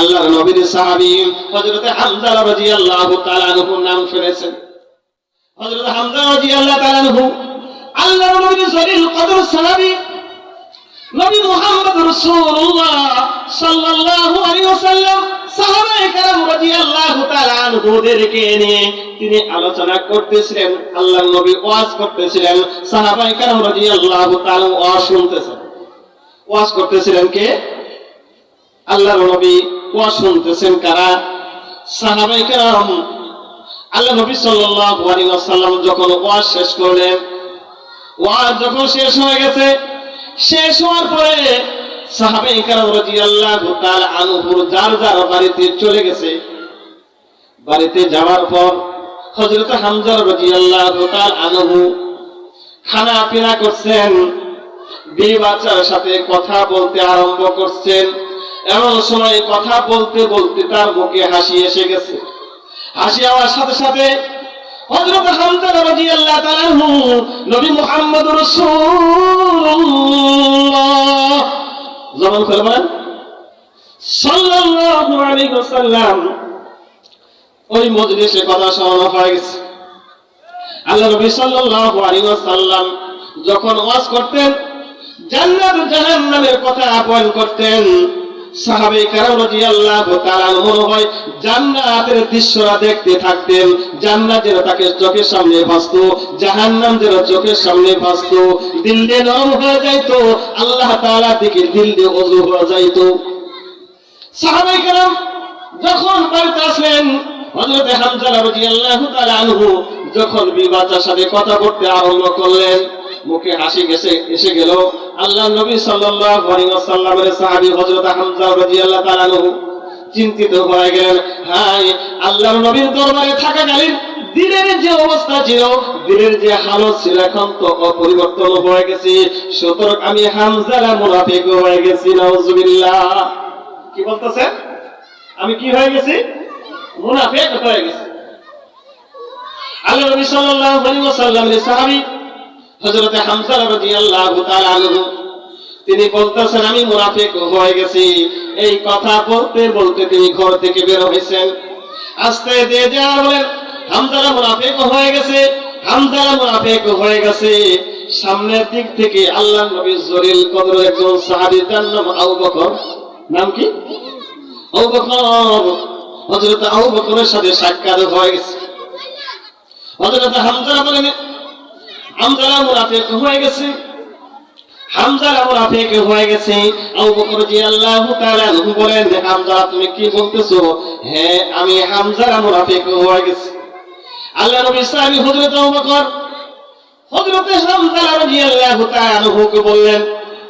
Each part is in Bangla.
আল্লাহর নবীর সাহাবী হযরত হামজা রাদিয়াল্লাহু তাআলা আনহুর নাম শুনেছেন। হযরত হামজা রাদিয়াল্লাহু তাআলা আনহু আল্লাহর নবীর জলিল কদর সাহাবী, নবী মুহাম্মদ রাসূলুল্লাহ সাল্লাল্লাহু আলাইহি ওয়াসাল্লাম সাহাবায়ে কেরাম রাদিয়াল্লাহু তাআলা আনহুদেরকে নিয়ে তিনি আলোচনা করতেছিলেন। আল্লাহর নবী ওয়াজ করতেছিলেন, সাহাবায়ে কেরাম রাদিয়াল্লাহু তাআলা ওয়াজ শুনতেছেন। ওয়াজ করতেছিলেন কে? আল্লাহর নবী ওয়াজ শুনতেছেন কারা? সাহাবায়ে কেরাম। আল্লাহ নবী সাল্লাল্লাহু আলাইহি ওয়াসাল্লাম যখন ওয়াজ শেষ করলেন, ওয়াজ যখন শেষ হয়ে গেছে, শেষ হওয়ার পরে সাহাবায়ে কেরাম রাদিয়াল্লাহু তাআলা আনহুর যার যার বাড়িতে চলে গেছে। বাড়িতে যাওয়ার পর হযরত হামজা রাদিয়াল্লাহু তাআলা আনহু খানা পিনা করছেন, বিবি বাচ্চার সাথে কথা বলতে আরম্ভ করছেন। এমন সময় কথা বলতে বলতে তার মুখে হাসি এসে গেছে। হাসি আওয়ার সাথে সাথে হযরত হামজা রাদিয়াল্লাহু তাআলা আনহু নবী মুহাম্মদ রাসূলুল্লাহ জবান খুলে বলেন সাল্লাল্লাহু আলাইহি ওয়াসাল্লাম ওই মজলিসে কথা শোনা হয়ে গেছে। আল্লাহ নবী সাল্লাল্লাহু আলাইহি ওয়াসাল্লাম যখন ওয়াজ করতেন, জান্নাত জাহান্নামের কথা বয়ান করতেন, সাহাবায়ে কেরাম রাদিয়াল্লাহু তাআলা মনে হয় জান্নাতের দৃশ্যটা দেখতে থাকতেন। জান্নাত যেন তাকে চোখের সামনে ভাসতো, জাহান্নাম যেন চোখের সামনে ভাসতো। দিল দিয়ে নরম হয়ে যাইতো, আল্লাহ তাআলা দিকে দিল দিয়ে ওযু হয়ে যাইতো। সাহাবায়ে কেরাম যখন বাড়িতে আসলেন, হযরত হামজা রাদিয়াল্লাহু তাআলা আনহু যখন বিবাচার সাথে কথা বলতে আরম্ভ করলেন, মুখে হাসি এসে গেল। আল্লাহর নবী সাল্লাল্লাহু আলাইহি ওয়াসাল্লামের সাহাবী হযরত হামজা রাদিয়াল্লাহু তাআলা আনহু চিন্তিত হয়ে গেলেন। হায়, আল্লাহর নবীর দরবারে থাকাকালীন দিলের যে অবস্থা ছিল, দিলের যে হালত ছিল, এখন তো অপরিবর্তন হয়ে গেছে। সুতরাং আমি হামজারা মুনাফিক হয়ে গেছি। নাউজুবিল্লাহ। কি বলতেছেন? আমি কি হয়ে গেছি? মুনাফিক হয়ে গেছি। আল্লাহর নবী সাল্লাল্লাহু আলাইহি ওয়াসাল্লামের সাহাবী হযরত হামজা রাদিয়াল্লাহু তাআলা আনহু তিনি বলতেছেন আমি মুনাফিক হয়ে গেছি। এই কথা বলতে বলতে তিনি ঘর থেকে বের হয়েছেন। আস্তে দিয়ে যাওয়া বলেন হামজা মুনাফিক হয়ে গেছে, হামজা মুনাফিক হয়ে গেছে। সামনের দিক থেকে আল্লাহর নবী জলিল কদর একজন সাহাবী, তার নাম আবু বকর। নাম কি? আবু বকর। হযরত আবু বকরের সাথে সাক্ষাৎ হয়ে গেছে। হযরত হামজা বলেন হামজা মুনাফিক হয়ে গেছে, হামজা মুনাফিক হয়ে গেছে। আবু বকর রাদিয়াল্লাহু তাআলা আনহু বলেন হামজা তুমি কি বলতেছো? হ্যাঁ, আমি হামজা মুনাফিক হয়ে গেছি। আল্লাহ নবী সাহাবী হযরত আবু বকর হযরত হামজা রাদিয়াল্লাহু তাআলা আনহুকে বললেন,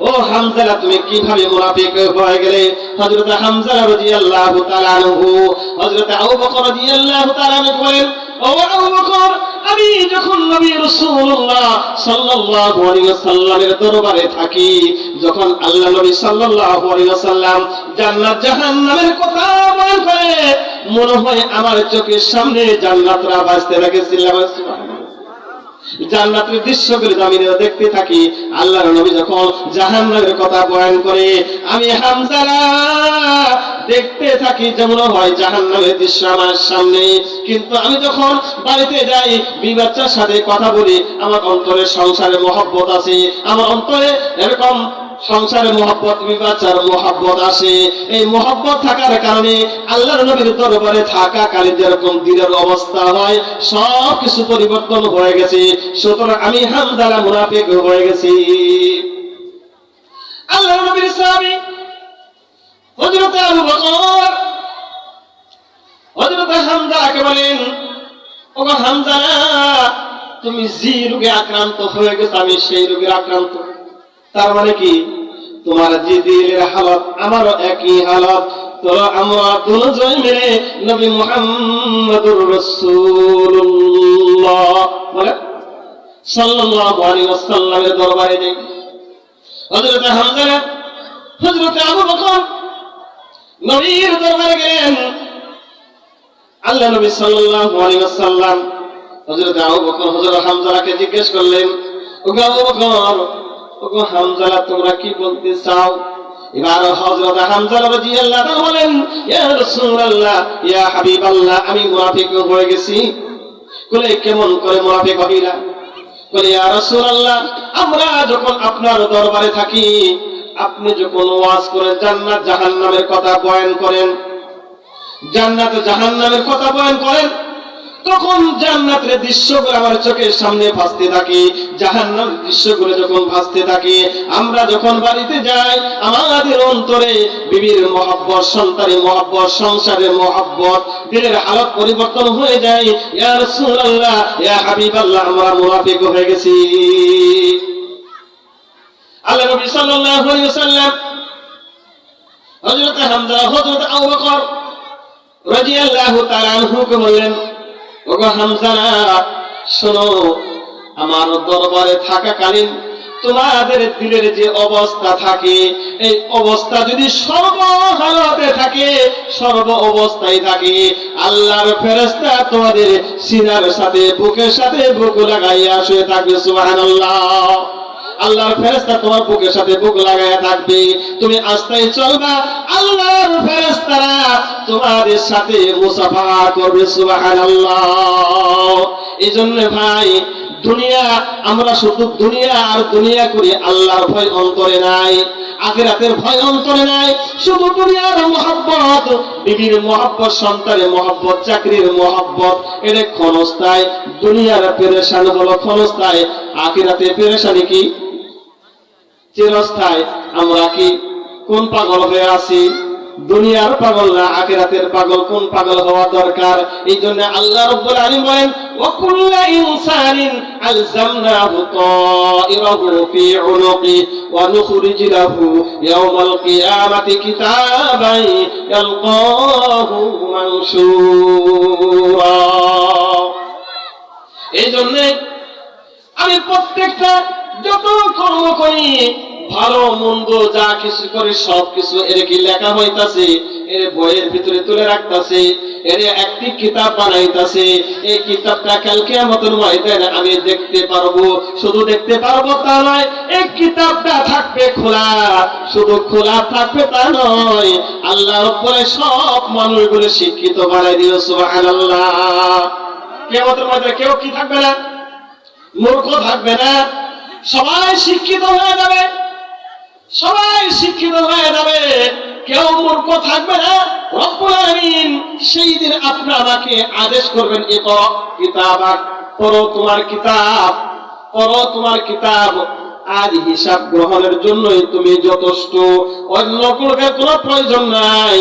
ও হামজা তুমি কিভাবে মুনাফিক হয়ে গেলে? হযরত হামজা রাদিয়াল্লাহু তাআলা আনহু হযরত আবু বকর রাদিয়াল্লাহু তাআলা আনহু বলেন, ও আবু বকর, আমি যখন নবী রাসূলুল্লাহ সাল্লাল্লাহু আলাইহি ওয়াসাল্লামের দরবারে থাকি, যখন আল্লাহ নবী সাল্লাল্লাহু আলাইহি ওয়াসাল্লাম জান্নাত জাহান্নামের কথা বলেন করে, মনে হয় আমার চোখের সামনে জান্নাতরা ভাসতে লাগে। সুবহানাল্লাহ। জান্নাতের দৃশ্যগুলো জমিনে দেখতে থাকি। আল্লাহর নবী যখন জাহান্নামের কথা বয়ান করে, আমি হামজারা দেখতে থাকি যেমন হয় জাহান্নামের দৃশ্য আমার সামনে। কিন্তু আমি যখন বাড়িতে যাই, বিবাচ্চার সাথে কথা বলি, আমার অন্তরে সংসারে মহব্বত আছে, আমার অন্তরে এরকম সংসারে মহব্বত, বিবাচ্চার মহব্বত আসে। এই মহব্বত থাকার কারণে আল্লাহর নবীর দরবারে থাকাকালীন যেরকম দিলের অবস্থা হয়, সব কিছু পরিবর্তন হয়ে গেছে। সুতরাং আমি হামজা মুনাফিক হয়ে গেছি। আল্লাহর নবীর সাহাবী হযরত আবু বকর হযরত হামজাকে বলেন, ও হামজা, তুমি যে রোগে আক্রান্ত হয়ে গেছো আমি সেই রোগে আক্রান্ত। তার মানে কি? তোমার যে দিলের হালত আমারও একই হালত। তো আমরা দুজন মিলে নবী মুহাম্মদুর রাসূলুল্লাহ সাল্লাল্লাহু আলাইহি ওয়াসাল্লামের দরবারে যাই। হযরত হামজা হযরত আবু বকর নবীর দরবারে গেলেন। আল্লাহ নবী সাল্লাল্লাহু আলাইহি ওয়াসাল্লাম হযরত আবু বকর হযরত হামজাকে জিজ্ঞেস করলেন, ও আবু বকর, ও হামজা তোমরা কি বলতে চাও? এবার হযরত হামজা রাদিয়াল্লাহু তাআলা বলেন, ইয়া রাসূলুল্লাহ, ইয়া হাবিবাল্লাহ, আমি মুনাফিক হয়ে গেছি। বলে কেমন করে মুনাফিক হইলা? বলে ইয়া রাসূলুল্লাহ, আমরা যখন আপনার দরবারে থাকি, আপনি যখন ওয়াজ করেন, জান্নাত জাহান্নামের কথা বয়ান করেন, জান্নাত জাহান্নামের কথা বয়ান করেন, তখন জান্নাতের দৃশ্যগুলো আমার চোখের সামনে ভাসতে থাকে, জাহান্নামের দৃশ্যগুলো যখন ভাসতে থাকে, আমরা যখন বাড়িতে যাই, আমাদের অন্তরে বিবির মহব্বত, সন্তানের মহব্বত, সংসারের মহব্বত, দিলের হালত পরিবর্তন হয়ে যায়। ইয়া রাসূলুল্লাহ, ইয়া হাবিবাল্লাহ, আমরা মুনাফিক হয়ে গেছি। আল্লাহ নবী সাল্লাল্লাহু আলাইহি ওয়াসাল্লাম হযরত হামজা, হযরত আবু বকর রাদিয়াল্লাহু তাআলা আনহুকে বললেন, ওগো হামজা, শোনো, আমার দরবারে থাকাকালীন তোমাদের দিলের যে অবস্থা থাকে, এই অবস্থা যদি সর্ব হালতে থাকে, সর্ব অবস্থায় থাকে, আল্লাহর ফেরেশতা তোমাদের সিনার সাথে, বুকের সাথে বুক লাগাইয়া শুয়ে থাকবে। সুবহানাল্লাহ। আল্লাহর ফেরেশতা তোমার বুকের সাথে বুক লাগাইয়া থাকবে, তুমি আস্তায় চলবা, আল্লাহর ফেরেশতারা তোমাদের সাথে মুসাফা করবে। সুবহানাল্লাহ। এইজন্য ভাই, দুনিয়া, আমরা শুধু দুনিয়া আর দুনিয়া করি, আল্লাহর ভয় অন্তরে নাই, আখিরাতের ভয় অন্তরে নাই। শুধু দুনিয়ার মহব্বত, বিবির মহব্বত, সন্তানের মহব্বত, চাকরির মহব্বত, এটা ক্ষণস্থায়ী। দুনিয়ার পেরেশান হলো ক্ষণস্থায়ী, আখিরাতে পেরেশানি কি চিরস্থায়ী। আমরা কি কোন পাগল হয়ে আছি? দুনিয়ার পাগল না, আখিরাতের পাগল। কোন পাগল হওয়া দরকার? এই জন্য আল্লাহ রাব্বুল আলামিন বলেন, ওয়া কুল্লু ইনসানিন আলজামনাহু তাইরাহু ফি উনুকি ওয়া নুখরিজ লাহু ইয়াওমাল কিয়ামাতি কিতাবান ইয়ালকাহু মানশুরা। এই জন্য আমি প্রত্যেকটা যত কর্ম করি, ভালো মন্দ যা কিছু করে, সব কিছু এর কি লেখা হইতাছে, এর বইয়ের ভিতরে তুলে রাখতাছে, এর একটি কিতাব বানাইতাছে। এই কিতাবটা কাল কিয়ামতের ময়দানে আমি দেখতে পারবো। শুধু দেখতে পারবো তা নয়, এই কিতাবটা থাকবে খোলা। শুধু খোলা থাকবে তা নয়, আল্লাহ রাব্বুল সব মানুষগুলো শিক্ষিত বানাই দিল। সুবহানাল্লাহ। কিয়ামতের ময়দানে কেউ কি থাকবে না? মূর্খ থাকবে না, সবাই শিক্ষিত হয়ে যাবে, সবাই শিক্ষিত হয়ে যাবে, কেউ মূর্খ থাকবে না। রব্বুল আলামিন সেই দিন আপনাকে আদেশ করবেন, ইকরা কিতাবাক, পড়ো তোমার কিতাব, পড়ো তোমার কিতাব। আজ হিসাব গ্রহণের জন্যই তুমি যথেষ্ট, অন্য কোনো প্রয়োজন নাই।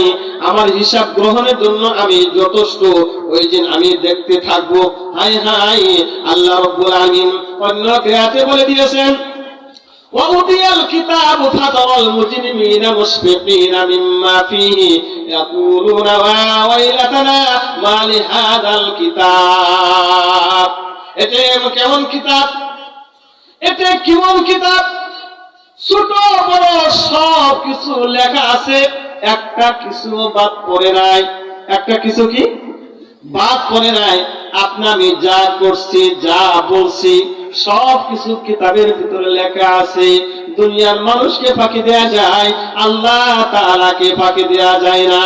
আমার হিসাব গ্রহণের জন্য আমি যথেষ্ট। ওই দিন আমি দেখতে থাকবো। হায় হায়, আল্লাহ রাব্বুল আলামিন অন্য আয়াতে বলে দিয়েছেন, وَأُوتِيَ الْكِتَابَ فَتَرَى الْمُجْرِمِينَ مُشْفِقِينَ مِمَّا فِيهِ يَقُولُونَ يَا وَيْلَتَنَا مَا لِهَذَا الْكِتَابِ। এটা কেমন কিতাব? এটা কেমন কিতাব? ছোট বড় সব কিছু লেখা আছে, একটা কিছু বাদ পড়ে নাই। একটা কিছু কি বাদ পড়ে নাই। আপনি আমি যা করছি, যা বলছি, সব কিছু কিতাবের ভিতরে লেখা আছে। দুনিয়ার মানুষকে ফাঁকি দেয়া যায়, আল্লাহ তাআলাকে ফাঁকি দেয়া যায় না।